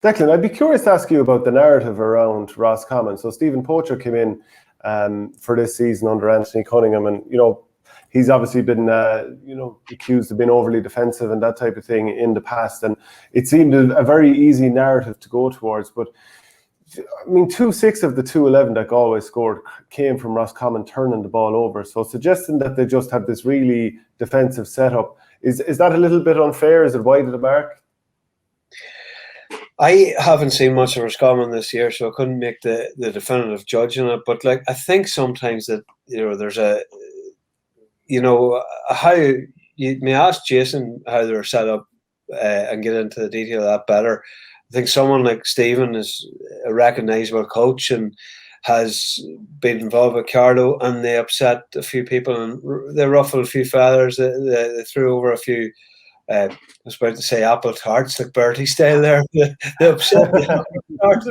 Declan, I'd be curious to ask you about the narrative around Roscommon. So Steven Poacher came in for this season under Anthony Cunningham, and he's obviously been accused of being overly defensive and that type of thing in the past, and it seemed a very easy narrative to go towards. But I mean, 2-6 of the 2-11 that Galway scored came from Roscommon turning the ball over. So suggesting that they just have this really defensive setup, is that a little bit unfair? Is it wide of the mark? I haven't seen much of Roscommon this year, so I couldn't make the definitive judge on it. But I think sometimes that there's how you may ask Jason how they're set up and get into the detail of that better. I think someone like Stephen is a recognisable coach and has been involved with Carlo, and they upset a few people and they ruffled a few feathers. They threw over a few. I was about to say apple tarts, like Bertie style there. They upset the apple tarts.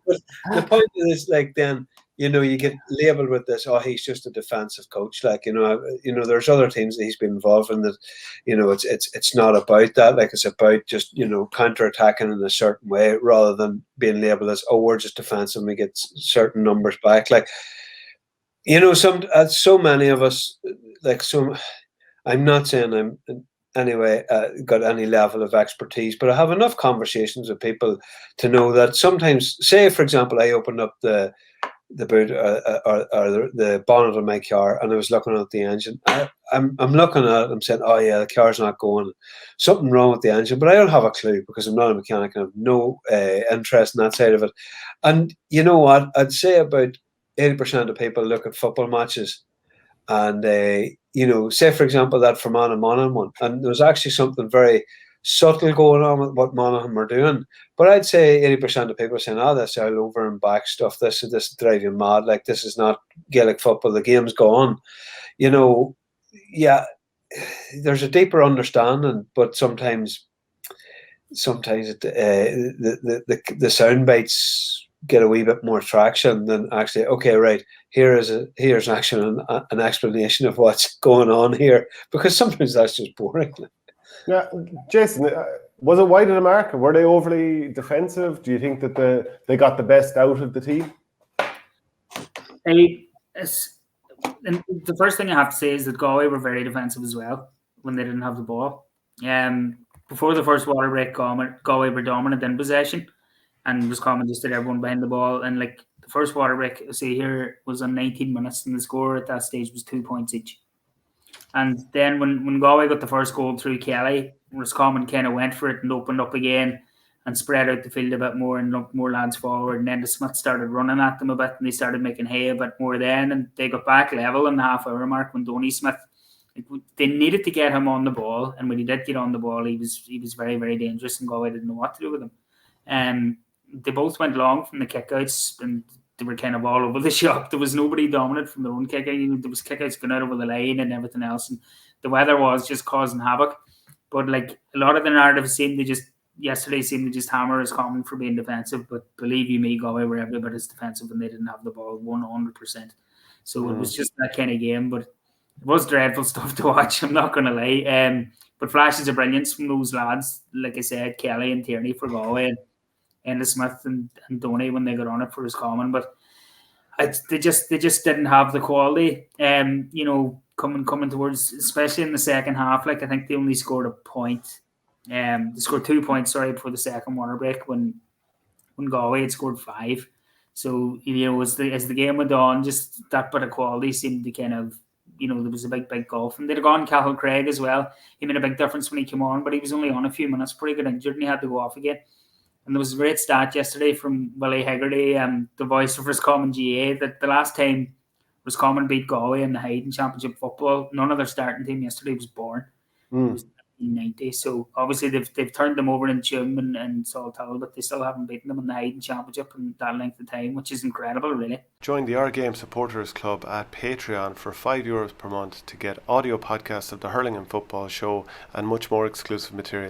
But the point is, then you get labelled with this. Oh, he's just a defensive coach. There's other teams that he's been involved in that. It's not about that. It's about just counter-attacking in a certain way rather than being labelled as, oh, we're just defensive and we get certain numbers back. So many of us I'm not saying I'm anyway got any level of expertise, but I have enough conversations with people to know that sometimes, say for example, I opened up the boot or the bonnet of my car and I was looking at the engine. I'm looking at it, I'm saying, oh yeah, the car's not going. Something wrong with the engine, but I don't have a clue because I'm not a mechanic and I have no interest in that side of it. And you know what? I'd say about 80% of people look at football matches and say for example that Fermanagh Monaghan one, and there was actually something very subtle going on with what Monaghan were doing. But I'd say 80% of people are saying, "Oh, this all over and back stuff. This drive you mad. This is not Gaelic football. The game's gone." Yeah, there's a deeper understanding, but sometimes it, the sound bites get a wee bit more traction than actually, okay, right, here's actually an explanation of what's going on here, because sometimes that's just boring. Yeah, Jason, was it wide of the mark? Were they overly defensive? Do you think that they got the best out of the team? The first thing I have to say is that Galway were very defensive as well when they didn't have the ball. Before the first water break, Galway were dominant in possession, and Roscommon just did everyone behind the ball. And the first water break, see here, was on 19 minutes, and the score at that stage was 2 points each. And then when Galway got the first goal through Kelly, Roscommon kind of went for it and opened up again and spread out the field a bit more and looked more lads forward. And then the Smiths started running at them a bit and they started making hay a bit more then. And they got back level in the half-hour mark when Donny Smith, they needed to get him on the ball. And when he did get on the ball, he was very, very dangerous, and Galway didn't know what to do with him. They both went long from the kickouts and they were kind of all over the shop. There was nobody dominant from their own kickout. There was kickouts going out over the line and everything else. And the weather was just causing havoc. But a lot of the narrative yesterday seemed to just hammer Roscommon for being defensive. But believe you me, Galway were every bit as defensive when they didn't have the ball 100%. So it was just that kind of game. But it was dreadful stuff to watch, I'm not going to lie. But flashes of brilliance from those lads, like I said, Kelly and Tierney for Galway, and Smith and Donny when they got on it for Roscommon. But they just didn't have the quality. Coming towards, especially in the second half. I think they only scored a point. They scored 2 points, before the second water break when Galway had scored 5. So as the game went on, just that bit of quality seemed to kind of, there was a big gulf. And they'd have gone Cathal Craig as well. He made a big difference when he came on, but he was only on a few minutes before he got injured and he had to go off again. And there was a great stat yesterday from Willie Hegarty, the voice of Roscommon GA, that the last time Roscommon beat Galway in the Hayden Championship football, none of their starting team yesterday was born. It was 1990. So obviously they've turned them over in Tuam and Saltell, but they still haven't beaten them in the Hayden Championship in that length of time, which is incredible, really. Join the Our Game Supporters Club at Patreon for €5 per month to get audio podcasts of the Hurling and Football Show and much more exclusive material.